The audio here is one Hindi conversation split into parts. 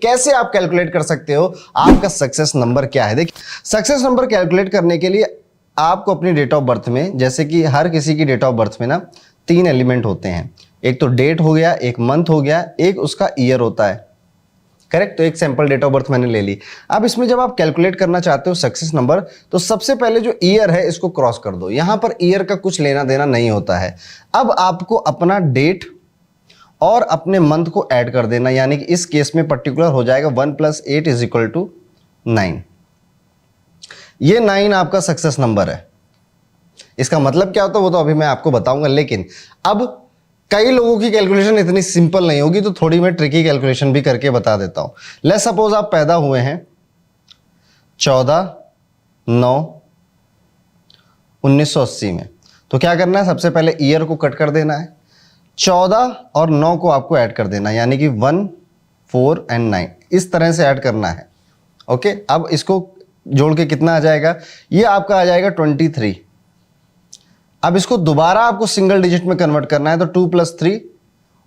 कैसे आप कैलकुलेट कर सकते हो आपका सक्सेस नंबर क्या है। देखिए, सक्सेस नंबर कैलकुलेट करने के लिए आपको अपनी डेट ऑफ बर्थ में, जैसे कि हर किसी की डेट ऑफ बर्थ में ना 3 एलिमेंट होते हैं। एक तो डेट हो गया, एक मंथ हो गया, एक उसका ईयर होता है। करेक्ट। तो एक सैंपल डेट ऑफ बर्थ मैंने ले ली। अब इसमें जब आप कैलकुलेट करना चाहते हो सक्सेस नंबर, तो सबसे पहले जो ईयर है इसको क्रॉस कर दो। यहां पर ईयर का कुछ लेना देना नहीं होता है। अब आपको अपना डेट और अपने मंथ को ऐड कर देना, यानी कि इस केस में पर्टिकुलर हो जाएगा 1 + 8 = 9। ये 9 आपका सक्सेस नंबर है। इसका मतलब क्या होता है वो तो अभी मैं आपको बताऊंगा, लेकिन अब कई लोगों की कैलकुलेशन इतनी सिंपल नहीं होगी, तो थोड़ी मैं ट्रिकी कैलकुलेशन भी करके बता देता हूं। लेट्स सपोज आप पैदा हुए हैं 14/9/1980 में, तो क्या करना है, सबसे पहले ईयर को कट कर देना है, 14 और 9 को आपको ऐड कर देना है, यानी कि 1, 4 और 9 इस तरह से ऐड करना है। ओके, अब इसको जोड़ के कितना आ जाएगा, ये आपका आ जाएगा 23। अब इसको दोबारा आपको सिंगल डिजिट में कन्वर्ट करना है, तो 2 + 3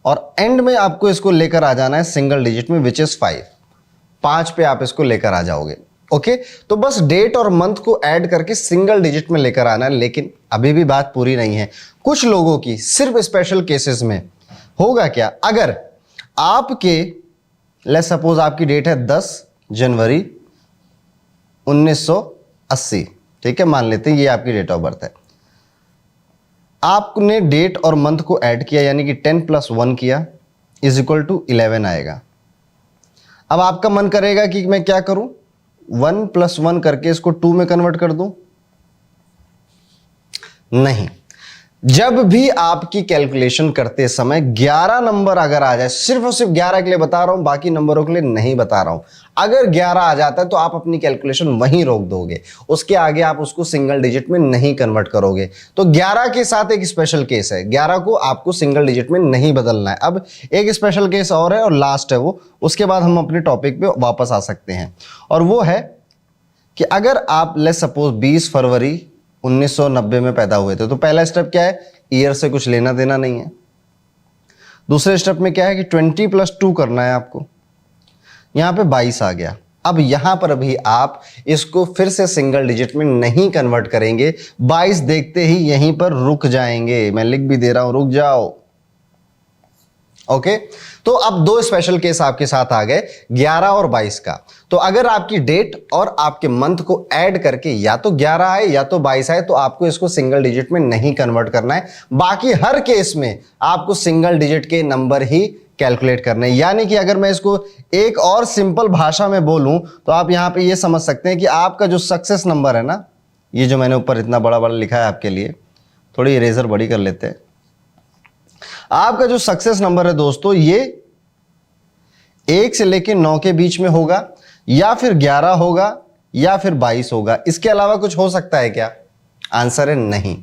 और एंड में आपको इसको लेकर आ जाना है सिंगल डिजिट में, विच इज 5। 5 पे आप इसको लेकर आ जाओगे। ओके, तो बस डेट और मंथ को ऐड करके सिंगल डिजिट में लेकर आना है। लेकिन अभी भी बात पूरी नहीं है। कुछ लोगों की सिर्फ स्पेशल केसेस में होगा क्या, अगर आपके लेट्स सपोज आपकी डेट है 10 जनवरी 1980, ठीक है, मान लेते हैं ये आपकी डेट ऑफ बर्थ है। आपने डेट और मंथ को ऐड किया, यानी कि 10 + 1 किया = 11 आएगा। अब आपका मन करेगा कि मैं क्या करूं, 1 + 1 करके इसको 2 में कन्वर्ट कर दूं। नहीं, जब भी आपकी कैलकुलेशन करते समय 11 नंबर अगर आ जाए, सिर्फ और सिर्फ 11 के लिए बता रहा हूं, बाकी नंबरों के लिए नहीं बता रहा हूं, अगर 11 आ जाता है तो आप अपनी कैलकुलेशन वहीं रोक दोगे, उसके आगे आप उसको सिंगल डिजिट में नहीं कन्वर्ट करोगे। तो 11 के साथ एक स्पेशल केस है, 11 को आपको सिंगल डिजिट में नहीं बदलना है। अब एक स्पेशल केस और है और लास्ट है वो, उसके बाद हम अपने टॉपिक पे वापस आ सकते हैं। और वो है कि अगर आप लेट्स सपोज 20 फरवरी 1990 में पैदा हुए थे, तो पहला स्टेप क्या है, ईयर से कुछ लेना देना नहीं है। दूसरे स्टेप में क्या है कि 20 + 2 करना है आपको, यहां पे 22 आ गया। अब यहां पर भी आप इसको फिर से सिंगल डिजिट में नहीं कन्वर्ट करेंगे, 22 देखते ही यहीं पर रुक जाएंगे। मैं लिख भी दे रहा हूं, रुक जाओ। ओके, तो अब 2 स्पेशल केस आपके साथ आ गए, 11 और 22 का। तो अगर आपकी डेट और आपके मंथ को ऐड करके या तो 11 आए या तो 22 आए, तो आपको इसको सिंगल डिजिट में नहीं कन्वर्ट करना है। बाकी हर केस में आपको सिंगल डिजिट के नंबर ही कैलकुलेट करने हैं। यानी कि अगर मैं इसको एक और सिंपल भाषा में बोलूं, तो आप यहां पे ये समझ सकते हैं कि आपका जो सक्सेस नंबर है ना, ये जो मैंने ऊपर इतना बड़ा बड़ा लिखा है आपके लिए, थोड़ी इरेजर बड़ी कर लेते हैं। आपका जो सक्सेस नंबर है दोस्तों, ये 1 से लेकर 9 के बीच में होगा, या फिर 11 होगा, या फिर 22 होगा। इसके अलावा कुछ हो सकता है क्या? आंसर है नहीं।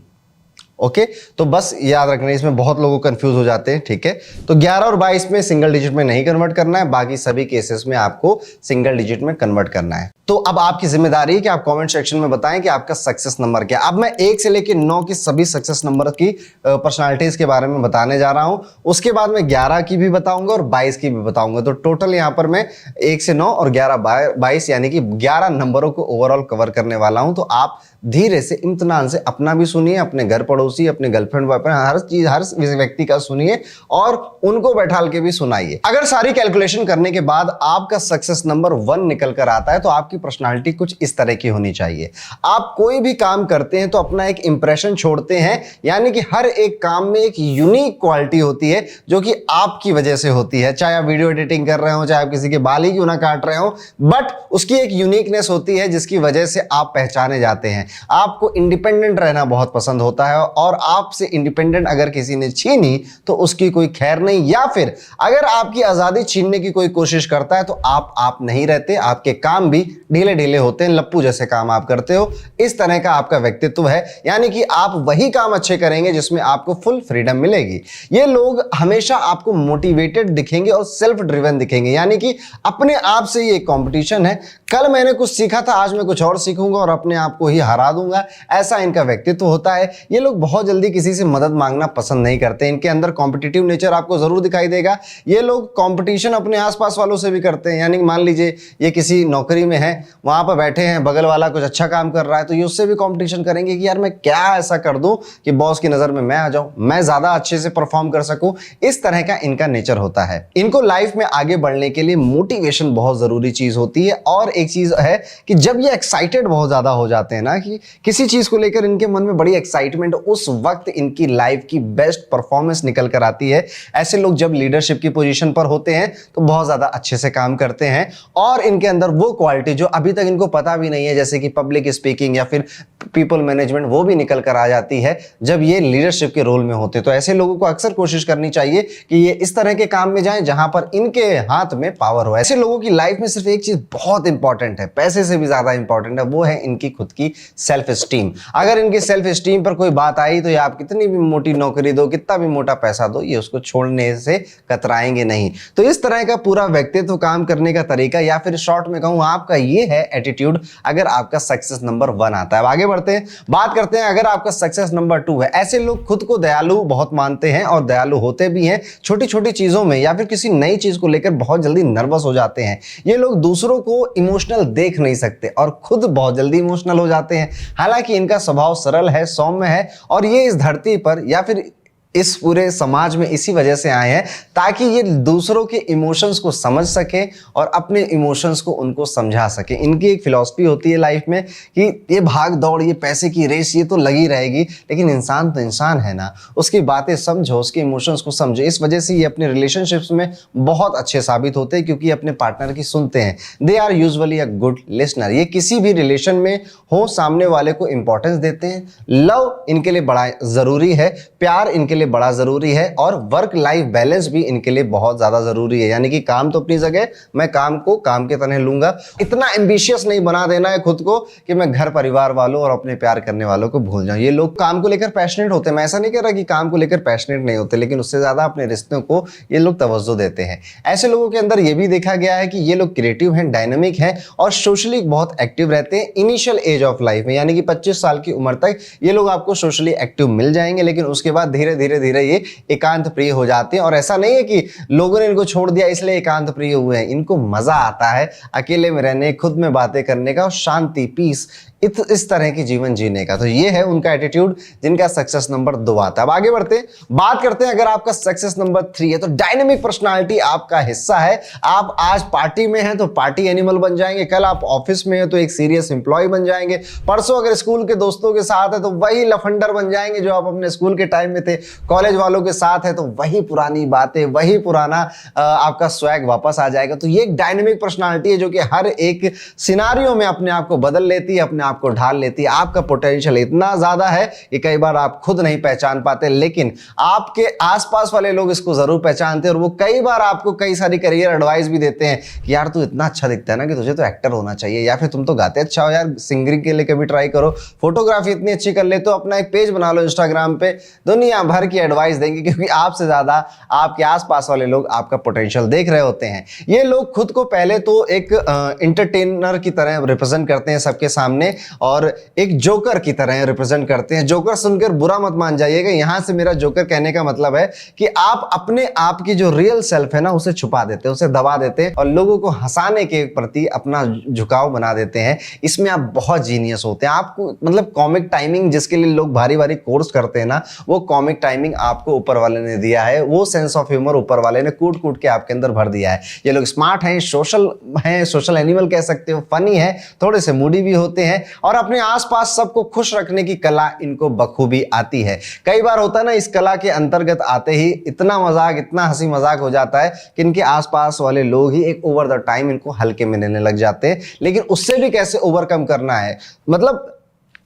ओके, तो बस याद रखना, इसमें बहुत लोग कंफ्यूज हो जाते हैं। ठीक है, तो 11 और 22 में सिंगल डिजिट में नहीं कन्वर्ट करना है, बाकी सभी केसेस में आपको सिंगल डिजिट में कन्वर्ट करना है। तो अब आपकी जिम्मेदारी है कि आप कमेंट सेक्शन में बताएं कि आपका सक्सेस नंबर क्या है। अब मैं 1 से लेकर 9 की सभी सक्सेस नंबर की पर्सनालिटीज के बारे में बताने जा रहा हूं। उसके बाद मैं 11 की भी बताऊंगा और 22 की भी बताऊंगा। तो टोटल यहां पर मैं 1 से 9 और 11 22 यानी कि 11 नंबरों को ओवरऑल कवर करने वाला हूं। तो आप धीरे से इत्मीनान से अपना भी सुनिए, अपने घर पड़ोसी, अपने गर्लफ्रेंड बॉयफ्रेंड, हर चीज हर व्यक्ति का सुनिए और उनको बैठाल के भी सुनाइए। अगर सारी कैलकुलेशन करने के बाद आपका सक्सेस नंबर 1 निकल कर आता है, तो आपकी पर्सनालिटी कुछ इस तरह की होनी चाहिए। आप कोई भी काम करते हैं तो अपना एक इंप्रेशन छोड़ते हैं, यानी कि हर एक काम में एक यूनिक क्वालिटी होती है जो कि आपकी वजह से होती है। चाहे आप वीडियो एडिटिंग कर रहे हो, चाहे आप किसी के बाल ही क्यों ना काट रहे हो, बट उसकी एक यूनिकनेस होती है जिसकी वजह से आप पहचाने जाते हैं। आपको इंडिपेंडेंट रहना बहुत पसंद होता है और आपसे इंडिपेंडेंट अगर किसी ने छीनी तो उसकी कोई खैर नहीं, या फिर अगर आपकी आजादी छीनने की कोई कोशिश करता है तो आप नहीं रहते, आपके काम भी ढीले ढीले होते हैं, लप्पू जैसे काम आप करते हो, इस तरह का आपका व्यक्तित्व है। यानी कि आप वही काम अच्छे करेंगे जिसमें आपको फुल फ्रीडम मिलेगी। ये लोग हमेशा आपको मोटिवेटेड दिखेंगे और सेल्फ ड्रिवन दिखेंगे, यानी कि अपने आप से ये कंपटीशन है, कल मैंने कुछ सीखा था, आज मैं कुछ और सीखूंगा और अपने आप को ही हरा दूंगा, ऐसा इनका व्यक्तित्व होता है। ये लोग बहुत जल्दी किसी से मदद मांगना पसंद नहीं करते, इनके अंदर कॉम्पिटिटिव नेचर आपको जरूर दिखाई देगा। ये लोग कंपटीशन अपने आसपास वालों से भी करते हैं, यानी मान लीजिए ये किसी नौकरी में है, वहां पर बैठे हैं, बगल वाला कुछ अच्छा काम कर रहा है तो ये उससे भी कंपटीशन करेंगे कि यार मैं क्या ऐसा कर दूं कि बॉस की नजर में मैं आ जाऊं, मैं ज्यादा अच्छे से परफॉर्म कर सकूं। इस तरह का इनका नेचर होता है। इनको लाइफ में आगे बढ़ने के लिए मोटिवेशन बहुत जरूरी चीज होती है। और एक चीज है कि जब ये एक्साइटेड बहुत ज्यादा हो जाते हैं ना, कि किसी चीज को लेकर इनके मन में बड़ी एक्साइटमेंट, उस वक्त इनकी लाइफ की बेस्ट परफॉर्मेंस निकल कर आती है। ऐसे लोग जब लीडरशिप की पोजीशन पर होते हैं तो बहुत ज्यादा अच्छे से काम करते हैं और इनके अंदर वो क्वालिटी जो अभी तक इनको पता भी नहीं है, जैसे कि पब्लिक स्पीकिंग या फिर पीपल मैनेजमेंट, वो भी निकल कर आ जाती है जब ये लीडरशिप के रोल में होते हैं। तो ऐसे लोगों को अक्सर कोशिश करनी चाहिए कि ये इस तरह के काम में जाएं जहां पर इनके हाथ में पावर हो। ऐसे लोगों की लाइफ में सिर्फ एक चीज बहुत इंपॉर्टेंट है, पैसे से भी ज्यादा इंपॉर्टेंट है, वो है इनकी खुद की सेल्फ स्टीम। अगर इनकी सेल्फ स्टीम पर कोई बात आई तो ये आप कितनी भी मोटी नौकरी दो, कितना भी मोटा पैसा दो, ये उसको छोड़ने से कतराएंगे नहीं। तो इस तरह का पूरा व्यक्तित्व, काम करने का तरीका, या फिर शॉर्ट में कहूं आपका ये है एटीट्यूड, अगर आपका सक्सेस नंबर 1 आता है। अब आगे बढ़ते हैं, बात करते हैं अगर आपका सक्सेस नंबर 2 है। ऐसे लोग खुद को दयालु बहुत मानते हैं और दयालु होते भी हैं। छोटी छोटी चीजों में या फिर किसी नई चीज को लेकर बहुत जल्दी नर्वस हो जाते हैं। ये लोग दूसरों को इमोशनल देख नहीं सकते और खुद बहुत जल्दी इमोशनल हो जाते हैं। हालांकि इनका स्वभाव सरल है, सौम्य है और ये इस धरती पर या फिर इस पूरे समाज में इसी वजह से आए हैं ताकि ये दूसरों के इमोशंस को समझ सके और अपने इमोशंस को उनको समझा सके। इनकी एक फिलॉसफी होती है लाइफ में कि ये भाग दौड़, ये पैसे की रेस, ये तो लगी रहेगी, लेकिन इंसान तो इंसान है ना, उसकी बातें समझो, उसके इमोशंस को समझो। इस वजह से ये अपने रिलेशनशिप्स में बहुत अच्छे साबित होते हैं क्योंकि अपने पार्टनर की सुनते हैं। They are usually a good listener. ये किसी भी रिलेशन में हो सामने वाले को इंपॉर्टेंस देते हैं। लव इनके लिए बड़ा जरूरी है, प्यार इनके बड़ा जरूरी है और वर्क लाइफ बैलेंस भी इनके लिए बहुत ज्यादा जरूरी है। यानी कि काम तो अपनी जगह, मैं काम को काम के तरह लूंगा। इतना एम्बिशियस नहीं बना देना है खुद को कि मैं घर परिवार वालों और अपने प्यार करने वालों को भूल जाऊं। ये लोग काम को लेकर पैशनेट होते हैं, मैं ऐसा नहीं कह रहा कि काम को लेकर पैशनेट नहीं होते, लेकिन उससे ज्यादा अपने रिश्तों को ये लोग तवज्जो देते हैं। ऐसे लोगों के अंदर यह भी देखा गया है कि ये लोग क्रिएटिव हैं, डायनामिक हैं और सोशली बहुत एक्टिव रहते हैं इनिशियल एज ऑफ लाइफ में। यानी कि 25 साल की उम्र तक ये लोग आपको सोशली एक्टिव मिल जाएंगे, लेकिन उसके बाद धीरे धीरे ये एकांत प्रिय हो जाते हैं। और ऐसा नहीं है कि लोगों ने इनको छोड़ दिया इसलिए एकांत प्रिय हुए हैं, इनको मजा आता है अकेले में रहने, खुद में बातें करने का और शांति, पीस, इस तरह की जीवन जीने का। तो ये है उनका एटीट्यूड जिनका सक्सेस नंबर 2 आता है। अब आगे बढ़ते हैं, बात करते हैं अगर आपका सक्सेस नंबर 3 है तो डायनेमिक पर्सनालिटी आपका हिस्सा है। आप आज पार्टी में हैं तो पार्टी एनिमल बन जाएंगे, कल आप ऑफिस में हैं तो एक सीरियस एम्प्लॉय बन जाएंगे, परसों अगर स्कूल के दोस्तों के साथ है तो वही लफंडर बन जाएंगे जो आप अपने स्कूल के टाइम में थे, कॉलेज वालों के साथ है तो वही पुरानी बातें, वही पुराना आपका स्वैग वापस आ जाएगा। तो ये एक डायनेमिक पर्सनालिटी है जो कि हर एक सिनारियो में अपने आप को बदल लेती है, अपने आपको ढाल लेती है। आपका पोटेंशियल इतना ज्यादा है कि कई बार आप खुद नहीं पहचान पाते, लेकिन आपके आसपास वाले लोग इसको जरूर पहचानते हैं और वो कई बार आपको कई सारी करियर एडवाइस भी देते हैं कि यार तू इतना अच्छा दिखता है ना कि तुझे तो एक्टर होना चाहिए, या फिर तुम तो गाते अच्छा हो यार, सिंगिंग के लिए कभी ट्राई करो, फोटोग्राफी इतनी अच्छी कर ले तो अपना एक पेज बना लो इंस्टाग्राम पे। दुनिया भर की एडवाइस देंगे क्योंकि आपसे ज्यादा आपके आसपास वाले लोग आपका पोटेंशियल देख रहे होते हैं। ये लोग खुद को पहले तो एक एंटरटेनर की तरह रिप्रेजेंट करते हैं सबके सामने और एक जोकर की तरह रिप्रेजेंट करते हैं। जोकर सुनकर बुरा मत मान जाइएगा, यहां से मेरा जोकर कहने का मतलब है कि आप अपने आप की जो रियल सेल्फ है ना उसे छुपा देते हैं, उसे दबा देते हैं और लोगों को हंसाने के प्रति अपना झुकाव बना देते हैं। इसमें आप बहुत जीनियस होते हैं। आपको मतलब कॉमिक टाइमिंग जिसके लिए लोग भारी भारी कोर्स करते हैं ना, वो कॉमिक टाइमिंग आपको ऊपर वाले ने दिया है, वो सेंस ऑफ ह्यूमर ऊपर वाले ने कूट कूट के आपके अंदर भर दिया है। ये लोग स्मार्ट हैं, सोशल एनिमल कह सकते हो, फनी है, थोड़े से मूडी भी होते हैं और अपने आसपास सबको खुश रखने की कला इनको बखूबी आती है। कई बार होता है ना, इस कला के अंतर्गत आते ही इतना मजाक, इतना हंसी मजाक हो जाता है कि इनके आसपास वाले लोग ही एक ओवर द टाइम इनको हल्के में लेने लग जाते हैं। लेकिन उससे भी कैसे ओवरकम करना है, मतलब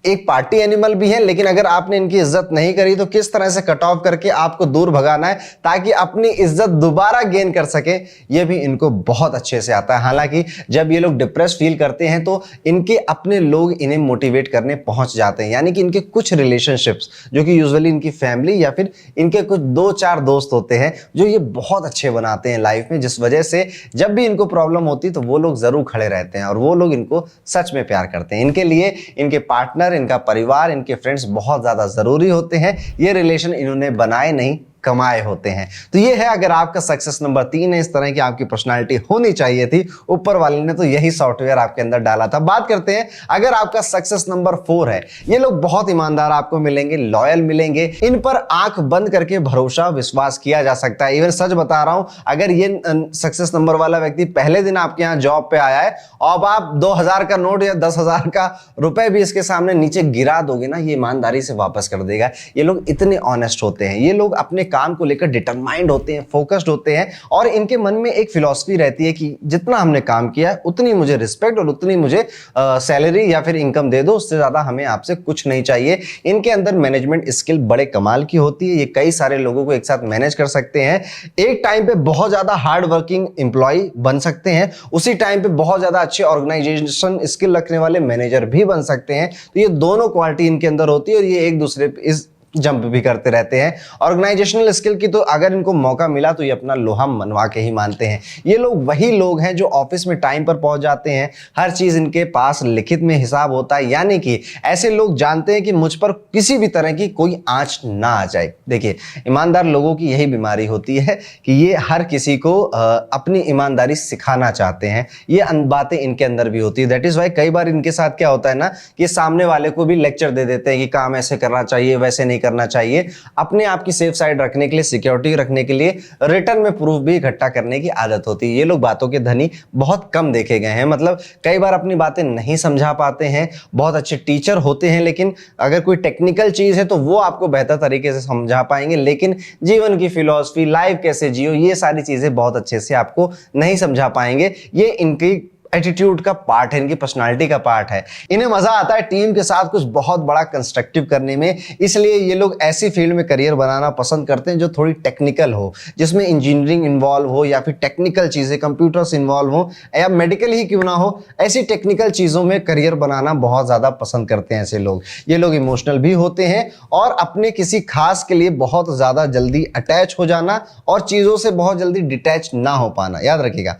एक पार्टी एनिमल भी है, लेकिन अगर आपने इनकी इज्जत नहीं करी तो किस तरह से कट ऑफ करके आपको दूर भगाना है ताकि अपनी इज्जत दोबारा गेन कर सके, ये भी इनको बहुत अच्छे से आता है। हालांकि जब ये लोग डिप्रेस फील करते हैं तो इनके अपने लोग इन्हें मोटिवेट करने पहुंच जाते हैं, यानी कि इनके कुछ रिलेशनशिप्स जो कि यूजुअली इनकी फैमिली या फिर इनके कुछ 2-4 दोस्त होते हैं जो ये बहुत अच्छे बनाते हैं लाइफ में, जिस वजह से जब भी इनको प्रॉब्लम होती तो वो लोग जरूर खड़े रहते हैं और वो लोग इनको सच में प्यार करते हैं। इनके लिए इनके पार्टनर, इनका परिवार, इनके फ्रेंड्स बहुत ज्यादा जरूरी होते हैं। ये रिलेशन इन्होंने बनाए नहीं, कमाए होते हैं। तो ये है अगर आपका सक्सेस नंबर 3 है, इस तरह की आपकी पर्सनालिटी होनी चाहिए थी। ऊपर वाले ने तो यही सॉफ्टवेयर आपके अंदर डाला था। बात करते हैं अगर आपका सक्सेस नंबर 4 है, ये लोग बहुत ईमानदार आपको मिलेंगे, लॉयल मिलेंगे, इन पर आंख बंद करके भरोसा विश्वास किया जा सकता है। इवन सच बता रहा हूं, अगर ये सक्सेस नंबर वाला व्यक्ति पहले दिन आपके यहाँ जॉब पे आया है और आप 2000 का नोट या 10,000 का रुपए भी इसके सामने नीचे गिरा दोगे ना, ये ईमानदारी से वापस कर देगा। ये लोग इतने ऑनेस्ट होते हैं, ये लोग अपने काम को लेकर डिटरमाइंड होते हैं, फोकस्ड होते हैं और इनके मन में एक फिलॉसफी रहती है कि जितना हमने काम किया है उतनी मुझे रिस्पेक्ट और उतनी मुझे सैलरी या फिर इनकम दे दो, उससे ज्यादा हमें आपसे कुछ नहीं चाहिए। इनके अंदर मैनेजमेंट स्किल बड़े कमाल की होती है, ये कई सारे लोगों को एक साथ मैनेज कर सकते हैं। एक टाइम पे बहुत ज्यादा हार्ड वर्किंग एम्प्लॉय बन सकते हैं, उसी टाइम पे बहुत ज्यादा अच्छे ऑर्गेनाइजेशन स्किल रखने वाले मैनेजर भी बन सकते हैं। तो ये दोनों क्वालिटी इनके अंदर होती है और ये एक दूसरे पे इस जंप भी करते रहते हैं। ऑर्गेनाइजेशनल स्किल की तो अगर इनको मौका मिला तो ये अपना लोहा मनवा के ही मानते हैं। ये लोग वही लोग हैं जो ऑफिस में टाइम पर पहुंच जाते हैं, हर चीज इनके पास लिखित में हिसाब होता है, यानी कि ऐसे लोग जानते हैं कि मुझ पर किसी भी तरह की कोई आंच ना आ जाए। देखिए, ईमानदार लोगों की यही बीमारी होती है कि ये हर किसी को अपनी ईमानदारी सिखाना चाहते हैं। ये बातें इनके अंदर भी होती है। दैट इज वाई कई बार इनके साथ क्या होता है ना कि सामने वाले को भी लेक्चर दे देते हैं कि काम ऐसे करना चाहिए, वैसे नहीं करना चाहिए। अपने आप की सेफ साइड रखने के लिए, सिक्योरिटी रखने के लिए रिटर्न में प्रूफ भी इकट्ठा करने की आदत होती है। ये लोग बातों के धनी बहुत कम देखे गए हैं, मतलब कई बार अपनी बातें नहीं समझा पाते हैं। बहुत अच्छे टीचर होते हैं, लेकिन अगर कोई टेक्निकल चीज है तो वो आपको बेहतर तरीके से समझा पाएंगे, लेकिन जीवन की फिलॉसफी, लाइफ कैसे जियो, ये सारी चीजें बहुत अच्छे से आपको नहीं समझा पाएंगे। ये इनकी एटीट्यूड का पार्ट है, इनकी पर्सनालिटी का पार्ट है। इन्हें मजा आता है टीम के साथ कुछ बहुत बड़ा कंस्ट्रक्टिव करने में, इसलिए ये लोग ऐसी फील्ड में करियर बनाना पसंद करते हैं जो थोड़ी टेक्निकल हो, जिसमें इंजीनियरिंग इन्वॉल्व हो या फिर टेक्निकल चीजें, कंप्यूटर्स इन्वॉल्व हो या मेडिकल ही क्यों ना हो, ऐसी टेक्निकल चीजों में करियर बनाना बहुत ज्यादा पसंद करते हैं ऐसे लोग। ये लोग इमोशनल भी होते हैं और अपने किसी खास के लिए बहुत ज्यादा जल्दी अटैच हो जाना और चीजों से बहुत जल्दी डिटैच ना हो पाना, याद रखिएगा।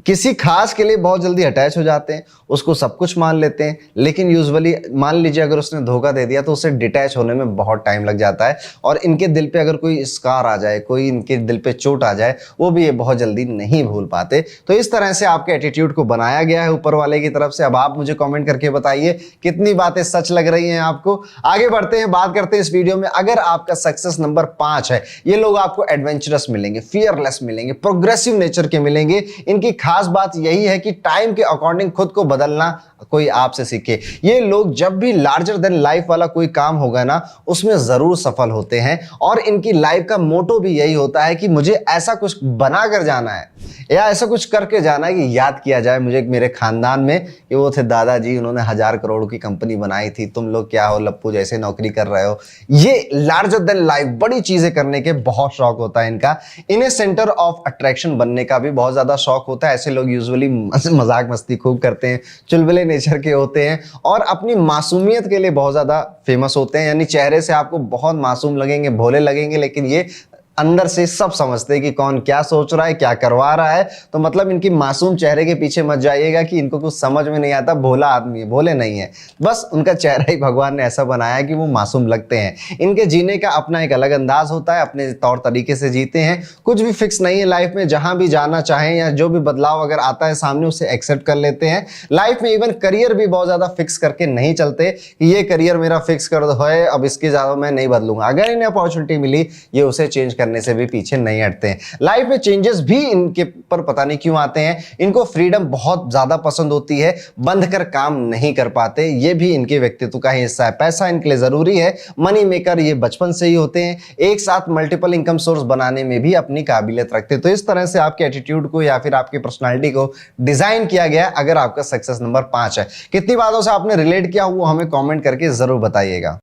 किसी खास के लिए बहुत जल्दी अटैच हो जाते हैं, उसको सब कुछ मान लेते हैं, लेकिन यूजुअली मान लीजिए अगर उसने धोखा दे दिया तो उससे डिटैच होने में बहुत टाइम लग जाता है और इनके दिल पे अगर कोई स्कार आ जाए, कोई इनके दिल पे चोट आ जाए, वो भी ये बहुत जल्दी नहीं भूल पाते। तो इस तरह से आपके एटीट्यूड को बनाया गया है ऊपर वाले की तरफ से। अब आप मुझे कॉमेंट करके बताइए कितनी बातें सच लग रही हैं आपको। आगे बढ़ते हैं, बात करते हैं इस वीडियो में। अगर आपका सक्सेस नंबर 5 है, ये लोग आपको एडवेंचरस मिलेंगे, फियरलेस मिलेंगे, प्रोग्रेसिव नेचर के मिलेंगे। इनकी खास बात यही है कि टाइम के अकॉर्डिंग खुद को बदलना कोई आपसे सीखे। ये लोग जब भी लार्जर देन लाइफ वाला कोई काम होगा ना, उसमें जरूर सफल होते हैं और इनकी लाइफ का मोटो भी यही होता है कि मुझे ऐसा कुछ बना कर जाना है या ऐसा कुछ करके जाना है कि याद किया जाए मुझे मेरे खानदान में कि वो थे दादाजी, उन्होंने 1000 करोड़ की कंपनी बनाई थी, तुम लोग क्या हो लप्पू जैसे नौकरी कर रहे हो। ये लार्जर देन लाइफ बड़ी चीजें करने के बहुत शौक होता है इनका। इन्हें सेंटर ऑफ अट्रैक्शन बनने का भी बहुत ज्यादा शौक होता है। ऐसे लोग यूजुअली मजाक मस्ती खूब करते हैं, चुलबुले नेचर के होते हैं और अपनी मासूमियत के लिए बहुत ज्यादा फेमस होते हैं। यानी चेहरे से आपको बहुत मासूम लगेंगे, भोले लगेंगे, लेकिन ये अंदर से सब समझते हैं कि कौन क्या सोच रहा है, क्या करवा रहा है। तो मतलब इनकी मासूम चेहरे के पीछे मत जाइएगा कि इनको कुछ समझ में नहीं आता, भोला आदमी है, भोले नहीं है, बस उनका चेहरा ही भगवान ने ऐसा बनाया है कि वो मासूम लगते हैं। इनके जीने का अपना एक अलग अंदाज होता है, अपने तौर तरीके से जीते हैं। कुछ भी फिक्स नहीं है लाइफ में, जहां भी जाना चाहें या जो भी बदलाव अगर आता है सामने उसे एक्सेप्ट कर लेते हैं। लाइफ में इवन करियर भी बहुत ज्यादा फिक्स करके नहीं चलते कि ये करियर मेरा फिक्स कर दो है, अब इसके ज्यादा मैं नहीं बदलूंगा। अगर इन्हें अपॉर्चुनिटी मिली ये उसे चेंज करने से भी पीछे नहीं हटते हैं। लाइफ में चेंजेस भी इनके पर पता नहीं क्यों आते हैं, इनको फ्रीडम बहुत ज्यादा पसंद होती है, बंध कर काम नहीं कर पाते, ये भी इनके व्यक्तित्व का हिस्सा है। पैसा इनके लिए जरूरी है, मनी मेकर ये बचपन से ही होते हैं, एक साथ मल्टीपल इनकम सोर्स बनाने में भी अपनी काबिलियत रखते हैं। तो इस तरह से आपके एटीट्यूड को या फिर आपकी पर्सनालिटी को डिजाइन किया गया अगर आपका सक्सेस नंबर 5 है। कितनी बातों से आपने रिलेट किया वो हमें कमेंट करके जरूर बताइएगा।